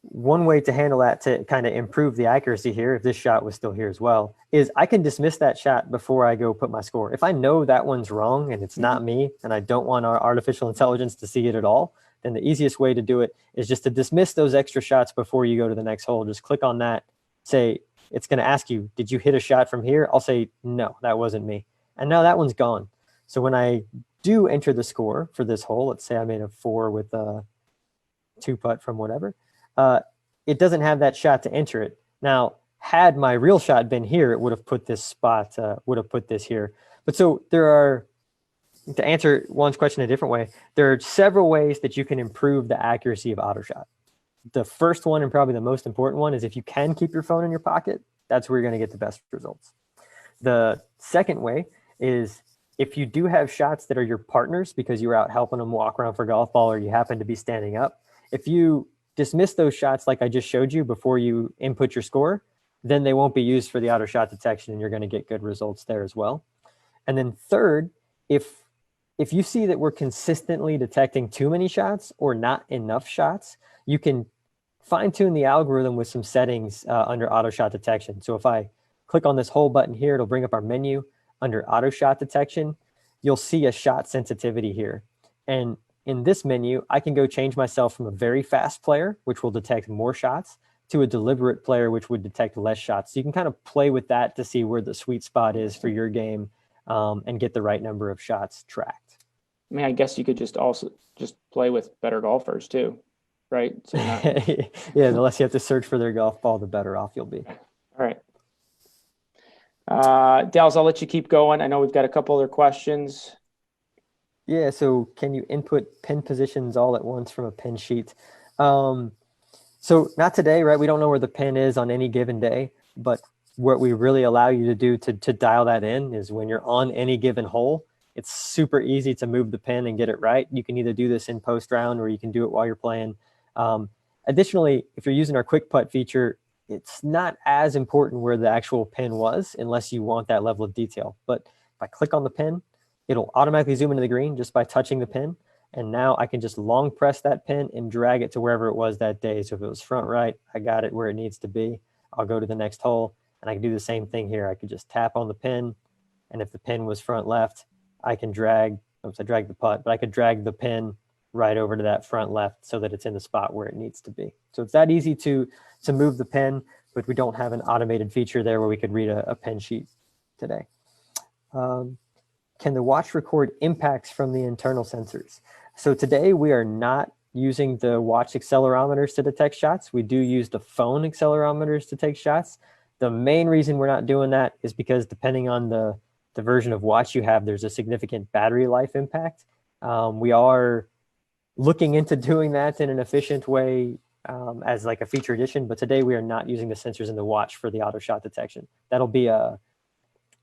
one way to handle that, to kind of improve the accuracy here, if this shot was still here as well, is I can dismiss that shot before I go put my score. If I know that one's wrong and it's not me, and I don't want our artificial intelligence to see it at all, then the easiest way to do it is just to dismiss those extra shots before you go to the next hole. Just click on that, say, it's going to ask you, did you hit a shot from here? I'll say, no, that wasn't me. And now that one's gone. So when I do enter the score for this hole, let's say I made a 4 with a 2 putt from whatever, it doesn't have that shot to enter it. Now, had my real shot been here, it would have put this spot, would have put this here. But so there are, to answer Juan's question a different way, there are several ways that you can improve the accuracy of AutoShot. The first one, and probably the most important one, is if you can keep your phone in your pocket, that's where you're going to get the best results. The second way is if you do have shots that are your partners because you were out helping them walk around for a golf ball or you happen to be standing up, if you dismiss those shots like I just showed you before you input your score, then they won't be used for the auto shot detection and you're going to get good results there as well. And then third, if you see that we're consistently detecting too many shots or not enough shots, you can fine tune the algorithm with some settings under auto shot detection. So if I click on this whole button here, it'll bring up our menu. Under auto shot detection, you'll see a shot sensitivity here. And in this menu, I can go change myself from a very fast player, which will detect more shots, to a deliberate player, which would detect less shots. So you can kind of play with that to see where the sweet spot is for your game and get the right number of shots tracked. I mean, I guess you could just play with better golfers too, right? So yeah, the less you have to search for their golf ball, the better off you'll be. All right. Dallas, I'll let you keep going. I know we've got a couple other questions. Yeah, so can you input pin positions all at once from a pin sheet? So not today, right? We don't know where the pin is on any given day, but what we really allow you to do to dial that in is when you're on any given hole, it's super easy to move the pin and get it right. You can either do this in post round or you can do it while you're playing. Additionally, if you're using our quick putt feature, it's not as important where the actual pin was unless you want that level of detail. But if I click on the pin, it'll automatically zoom into the green just by touching the pin. And now I can just long press that pin and drag it to wherever it was that day. So if it was front right, I got it where it needs to be. I'll go to the next hole and I can do the same thing here. I could just tap on the pin. And if the pin was front left, I can drag, I dragged the putt, but I could drag the pin right over to that front left so that it's in the spot where it needs to be. So it's that easy to move the pen, but we don't have an automated feature there where we could read a pen sheet today. Can the watch record impacts from the internal sensors? So today we are not using the watch accelerometers to detect shots. We do use the phone accelerometers to take shots. The main reason we're not doing that is because depending on the version of watch you have, there's a significant battery life impact. We are looking into doing that in an efficient way as like a feature addition, but today we are not using the sensors in the watch for the auto shot detection. That'll be an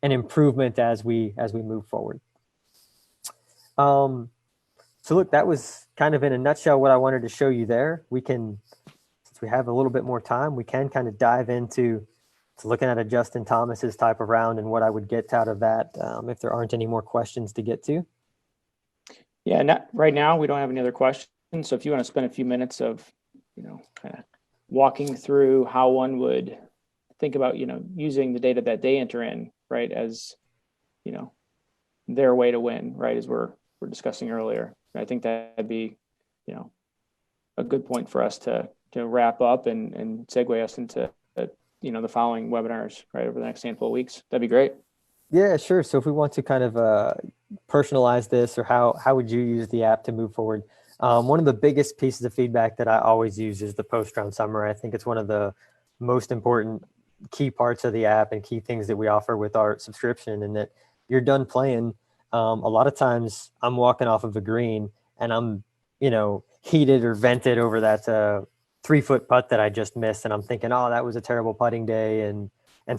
improvement as we move forward. So look, that was kind of in a nutshell what I wanted to show you there. We can, since we have a little bit more time, we can kind of dive into looking at a Justin Thomas's type of round and what I would get out of that if there aren't any more questions to get to. Yeah, right now we don't have any other questions. So if you want to spend a few minutes of, kind of walking through how one would think about, using the data that they enter in, right, as, their way to win, right, as we're discussing earlier. I think that'd be, a good point for us to wrap up and segue us into, the following webinars, right, over the next handful of weeks. That'd be great. Yeah, sure. So if we want to kind of personalize this, or how would you use the app to move forward? One of the biggest pieces of feedback that I always use is the post-round summary. I think it's one of the most important key parts of the app and key things that we offer with our subscription, and that you're done playing. A lot of times I'm walking off of a green and I'm, heated or vented over that 3-foot putt that I just missed. And I'm thinking, oh, that was a terrible putting day and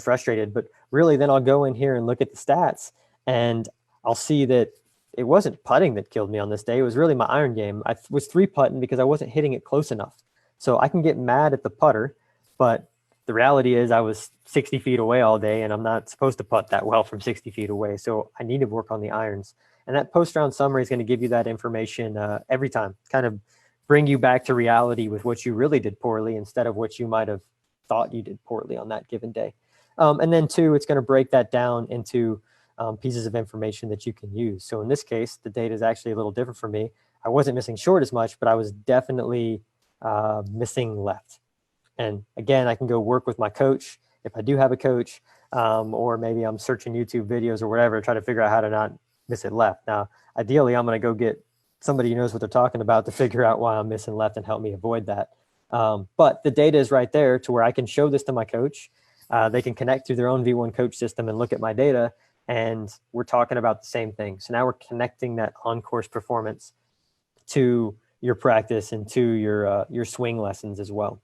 frustrated. But really, then I'll go in here and look at the stats and I'll see that it wasn't putting that killed me on this day. It was really my iron game. I was 3-putting because I wasn't hitting it close enough. So I can get mad at the putter, but the reality is I was 60 feet away all day and I'm not supposed to putt that well from 60 feet away. So I need to work on the irons. And that post-round summary is going to give you that information every time, kind of bring you back to reality with what you really did poorly instead of what you might have thought you did poorly on that given day. And then 2, it's going to break that down into pieces of information that you can use. So in this case, the data is actually a little different for me. I wasn't missing short as much, but I was definitely missing left. And again, I can go work with my coach if I do have a coach, or maybe I'm searching YouTube videos or whatever, try to figure out how to not miss it left. Now, ideally, I'm going to go get somebody who knows what they're talking about to figure out why I'm missing left and help me avoid that. But the data is right there to where I can show this to my coach. They can connect through their own V1 coach system and look at my data, and we're talking about the same thing. So now we're connecting that on-course performance to your practice and to your swing lessons as well.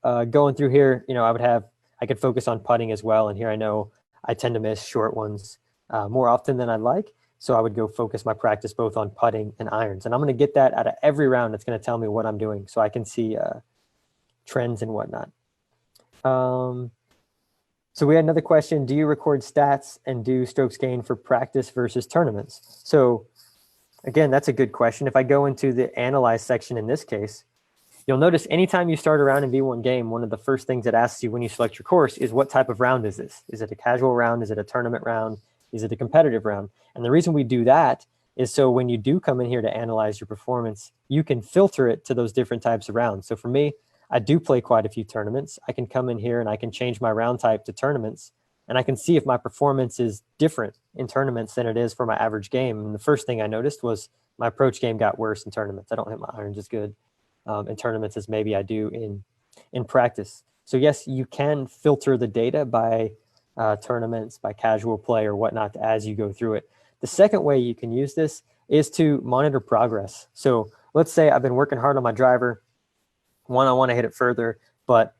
Going through here, I could focus on putting as well. And here I know I tend to miss short ones more often than I'd like. So I would go focus my practice both on putting and irons. And I'm going to get that out of every round. It's going to tell me what I'm doing so I can see trends and whatnot. So we had another question. Do you record stats and do strokes gained for practice versus tournaments? So again, that's a good question. If I go into the analyze section in this case, you'll notice anytime you start a round in V1 game, one of the first things it asks you when you select your course is what type of round is this? Is it a casual round? Is it a tournament round? Is it a competitive round? And the reason we do that is so when you do come in here to analyze your performance, you can filter it to those different types of rounds. So for me, I do play quite a few tournaments. I can come in here and I can change my round type to tournaments, and I can see if my performance is different in tournaments than it is for my average game. And the first thing I noticed was my approach game got worse in tournaments. I don't hit my irons as good in tournaments as maybe I do in practice. So yes, you can filter the data by tournaments, by casual play or whatnot as you go through it. The second way you can use this is to monitor progress. So let's say I've been working hard on my driver. One, I want to hit it further, but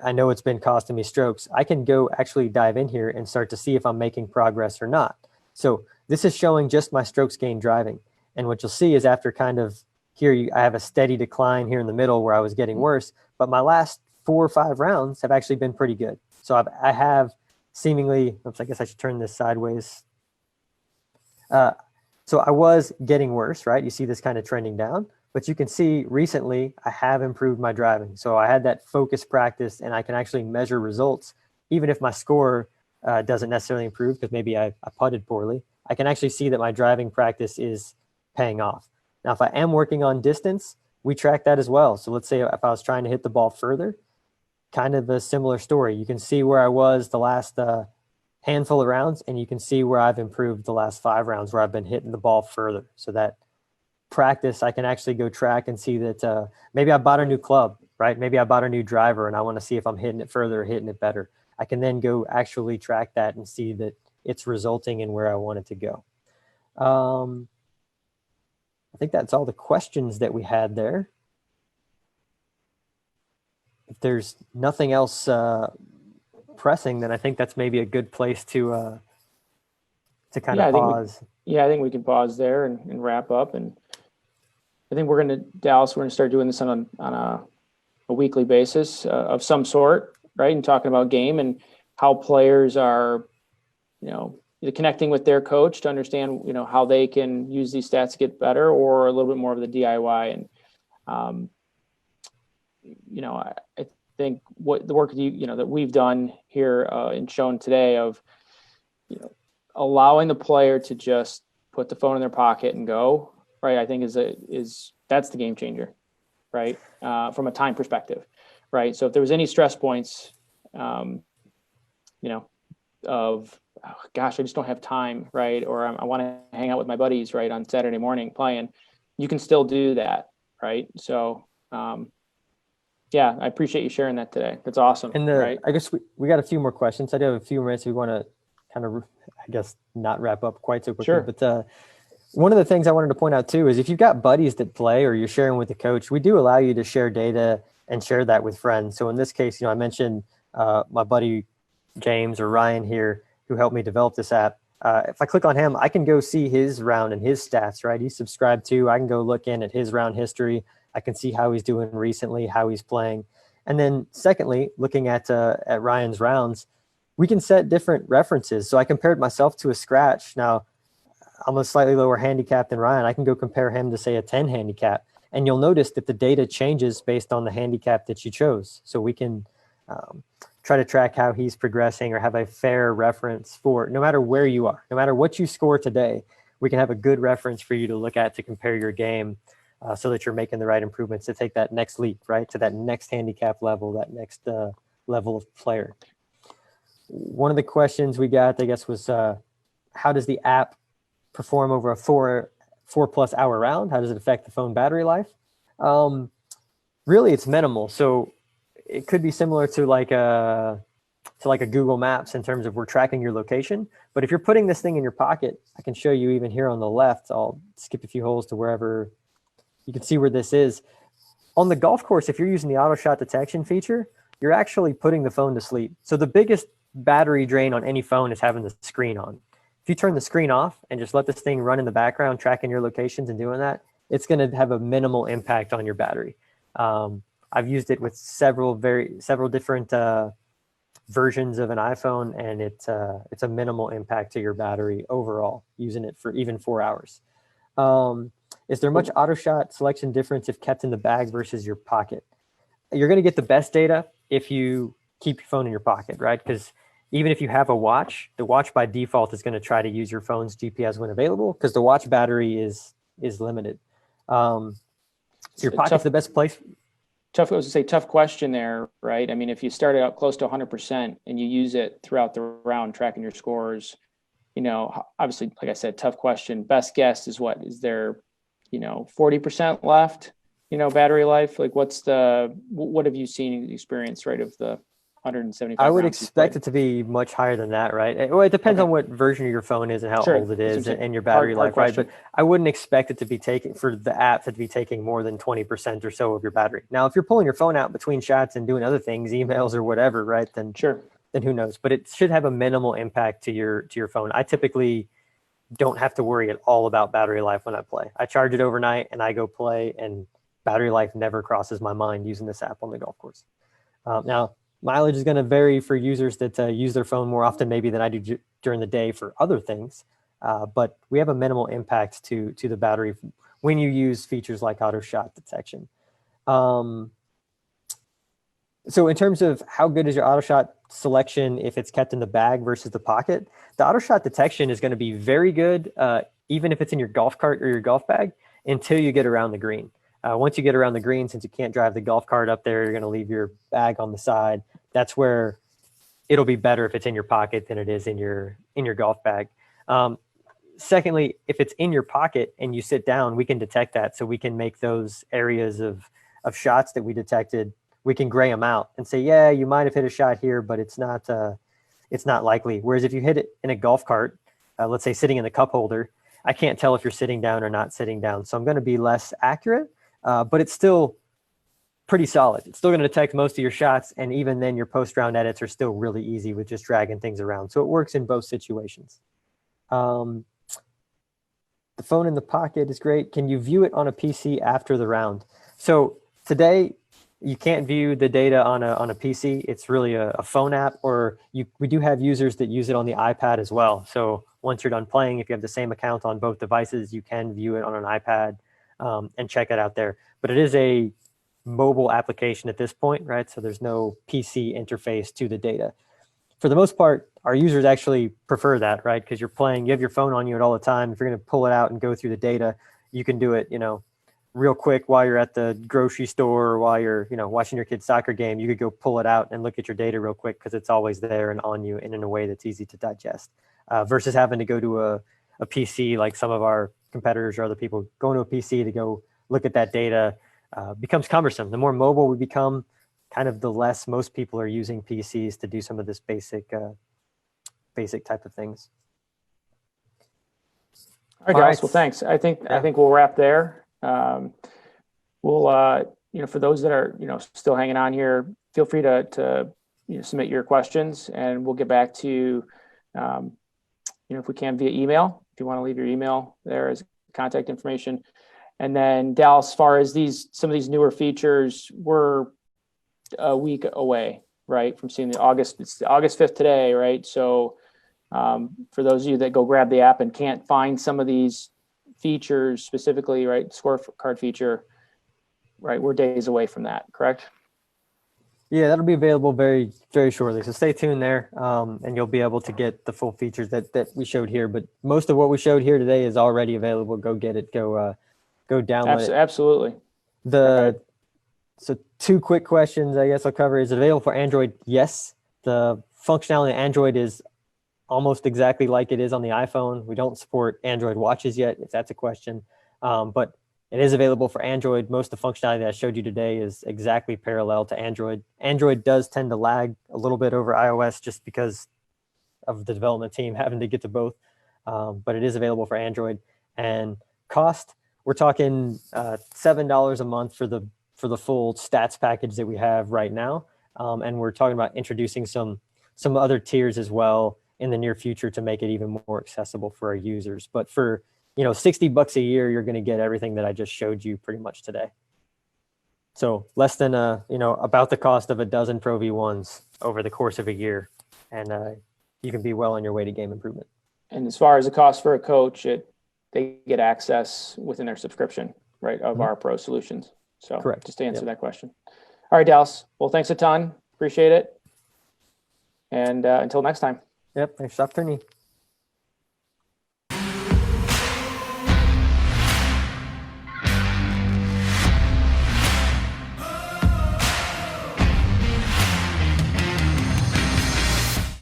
I know it's been costing me strokes. I can go actually dive in here and start to see if I'm making progress or not. So this is showing just my strokes gained driving. And what you'll see is after kind of here, I have a steady decline here in the middle where I was getting worse, but my last 4 or 5 rounds have actually been pretty good. So I have seemingly, oops, I guess I should turn this sideways. So I was getting worse, right? You see this kind of trending down, but you can see recently I have improved my driving. So I had that focus practice and I can actually measure results. Even if my score doesn't necessarily improve because maybe I putted poorly, I can actually see that my driving practice is paying off. Now, if I am working on distance, we track that as well. So let's say if I was trying to hit the ball further, kind of a similar story. You can see where I was the last handful of rounds, and you can see where I've improved the last 5 rounds where I've been hitting the ball further. So that practice, I can actually go track and see that maybe I bought a new club, right? Maybe I bought a new driver and I want to see if I'm hitting it further or hitting it better. I can then go actually track that and see that it's resulting in where I want it to go. I think that's all the questions that we had there. If there's nothing else pressing, then I think that's maybe a good place to kind of pause. I think we can pause there and wrap up. And I think we're going to start doing this on a weekly basis of some sort, right? And talking about game and how players are, either connecting with their coach to understand, how they can use these stats to get better, or a little bit more of the DIY. And, I think what the work that we've done here and shown today of, allowing the player to just put the phone in their pocket and go, right, I think that's the game changer, right? From a time perspective, right? So if there was any stress points, of, oh, gosh, I just don't have time, right? Or I want to hang out with my buddies, right, on Saturday morning playing, you can still do that, right? So, I appreciate you sharing that today. That's awesome. And right? I guess we got a few more questions. I do have a few minutes. We want to kind of, I guess, not wrap up quite so quickly. Sure. But one of the things I wanted to point out too is if you've got buddies that play or you're sharing with the coach, we do allow you to share data and share that with friends. So in this case, I mentioned my buddy James or Ryan here who helped me develop this app. If I click on him, I can go see his round and his stats, right? He's subscribed to. I can go look in at his round history. I can see how he's doing recently, how he's playing. And then secondly, looking at Ryan's rounds, we can set different references. So I compared myself to a scratch. Now, I'm a slightly lower handicap than Ryan. I can go compare him to, say, a 10 handicap. And you'll notice that the data changes based on the handicap that you chose. So we can try to track how he's progressing or have a fair reference for no matter where you are, no matter what you score today, we can have a good reference for you to look at to compare your game so that you're making the right improvements to take that next leap, right, to that next handicap level, that next level of player. One of the questions we got, I guess, was how does the app perform over a 4+ hour round? How does it affect the phone battery life? Really, it's minimal. So it could be similar to like a Google Maps in terms of we're tracking your location. But if you're putting this thing in your pocket, I can show you even here on the left. I'll skip a few holes to wherever you can see where this is. On the golf course, if you're using the auto shot detection feature, you're actually putting the phone to sleep. So the biggest battery drain on any phone is having the screen on. If you turn the screen off and just let this thing run in the background, tracking your locations and doing that, it's going to have a minimal impact on your battery. I've used it with several different versions of an iPhone, and it's a minimal impact to your battery overall, using it for even 4 hours. Is there much auto shot selection difference if kept in the bag versus your pocket? You're going to get the best data if you keep your phone in your pocket, right? Because even if you have a watch, the watch by default is going to try to use your phone's GPS when available because the watch battery is limited. So your pocket's the best place. I was to say, tough question there, right? I mean, if you started out close to 100% and you use it throughout the round, tracking your scores, obviously, like I said, tough question. Best guess is what? Is there, 40% left, battery life? Like what have you seen experience, right, of the 175? I would expect it to be much higher than that, right? Well, it depends on what version of your phone is and how old it is and your battery life, right? But I wouldn't expect it to be for the app to be taking more than 20% or so of your battery. Now, if you're pulling your phone out between shots and doing other things, emails or whatever, right? Then who knows? But it should have a minimal impact to your phone. I typically don't have to worry at all about battery life when I play. I charge it overnight and I go play, and battery life never crosses my mind using this app on the golf course. Now, mileage is going to vary for users that use their phone more often maybe than I do during the day for other things. But we have a minimal impact to the battery when you use features like auto shot detection. So in terms of how good is your auto shot selection if it's kept in the bag versus the pocket, the auto shot detection is going to be very good even if it's in your golf cart or your golf bag. until you get around the green. Once you get around the green, since you can't drive the golf cart up there, you're going to leave your bag on the side. That's where it'll be better if it's in your pocket than it is in your golf bag. Secondly, if it's in your pocket and you sit down, we can detect that. So we can make those areas of shots that we detected, we can gray them out and say, yeah, you might have hit a shot here, but it's not likely. Whereas if you hit it in a golf cart, let's say sitting in the cup holder, I can't tell if you're sitting down or not sitting down. So I'm going to be less accurate, but it's still pretty solid. It's still going to detect most of your shots. And even then your post-round edits are still really easy with just dragging things around. So it works in both situations. The phone in the pocket is great. Can you view it on a PC after the round? So today you can't view the data on a PC. It's really a phone app, or we do have users that use it on the iPad as well. So once you're done playing, if you have the same account on both devices, you can view it on an iPad and check it out there. But it is a mobile application at this point, right? So there's no PC interface to the data. For the most part, our users actually prefer that, right? Because you're playing, you have your phone on you at all the time. If you're going to pull it out and go through the data, you can do it, real quick while you're at the grocery store or while you're, watching your kid's soccer game. You could go pull it out and look at your data real quick because it's always there and on you and in a way that's easy to digest. Versus having to go to a PC like some of our competitors or other people going to a PC to go look at that data becomes cumbersome. The more mobile we become, kind of the less most people are using PCs to do some of this basic type of things. All right, Dallas. Well, thanks. I think we'll wrap there. We'll for those that are still hanging on here, feel free to submit your questions, and we'll get back to you. If we can via email. If you want to leave your email there as contact information, and then Dallas, as far as some of these newer features, we're a week away, right, from seeing it's August 5th today, right? So for those of you that go grab the app and can't find some of these features specifically, right, scorecard feature, right, we're days away from that, correct? Yeah, that'll be available very, very shortly. So stay tuned there, and you'll be able to get the full features that we showed here. But most of what we showed here today is already available. Go get it. Go download it. Absolutely. So 2 quick questions I guess I'll cover. Is it available for Android? Yes. The functionality on Android is almost exactly like it is on the iPhone. We don't support Android watches yet, if that's a question. But it is available for Android. Most of the functionality that I showed you today is exactly parallel to Android. Android does tend to lag a little bit over iOS just because of the development team having to get to both. But it is available for Android. And cost, we're talking $7 a month for the full stats package that we have right now. And we're talking about introducing some other tiers as well in the near future to make it even more accessible for our users. But for $60 a year, you're going to get everything that I just showed you pretty much today. So less than about the cost of a dozen Pro V1s over the course of a year, and you can be well on your way to game improvement. And as far as the cost for a coach, they get access within their subscription, right, of our Pro solutions. So correct. Just to answer that question. All right, Dallas. Well, thanks a ton. Appreciate it. And until next time. Yep. Thanks for the opportunity.